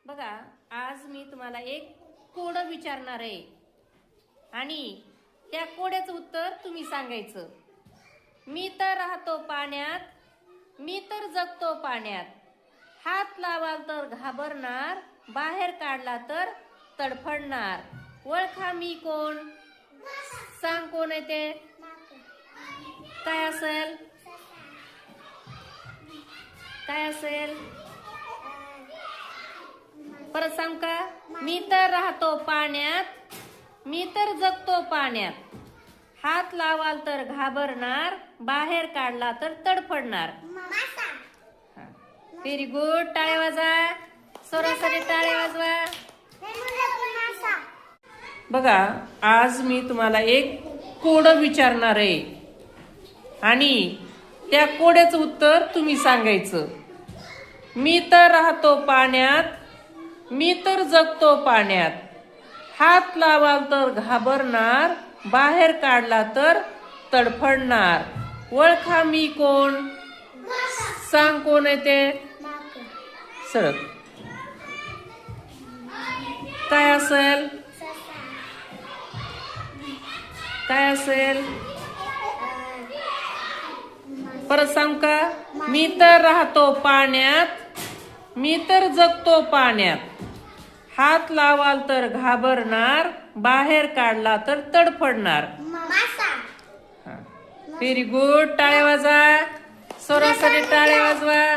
बघा, आज मी तुम्हाला एक कोडं विचारणार आहे आणि त्या कोड्याचं उत्तर तुम्ही सांगायचं. मी तर राहतो पाण्यात, मी तर जगतो पाण्यात, हात लावाल तर घाबरणार, बाहेर काढला तर तडफडणार. ओळखा मी कोण? सांग कोण आहे ते? काय असेल? काय असेल? परत सांग का? मी तर राहतो पाण्यात, मी तर जगतो पाण्यात, हात लावाल तर घाबरणार, बाहेर काढला तर तडफडणार. Very good. टाळ्या वाजवा, सरासरी टाळ्या वाजवा. बघा, आज मी तुम्हाला एक कोडं विचारणार आहे आणि त्या कोड्याचं उत्तर तुम्ही सांगायचं. मी तर राहतो पाण्यात, मी तर जगतो पाण्यात, हात लावाल तर घाबरणार, बाहेर काढला तर तडफडणार. ओळखा मी कोण? सांग कोण आहे ते? सरळ काय असेल? काय असेल? परत सांग का? मी तर राहतो पाण्यात, मी तर जगतो पाण्यात, हात लावाल तर घाबरणार, बाहेर काढला तर तडफडणार. Very good. टाळ्या वाजवा, सरासरी टाळ्या वाजवा.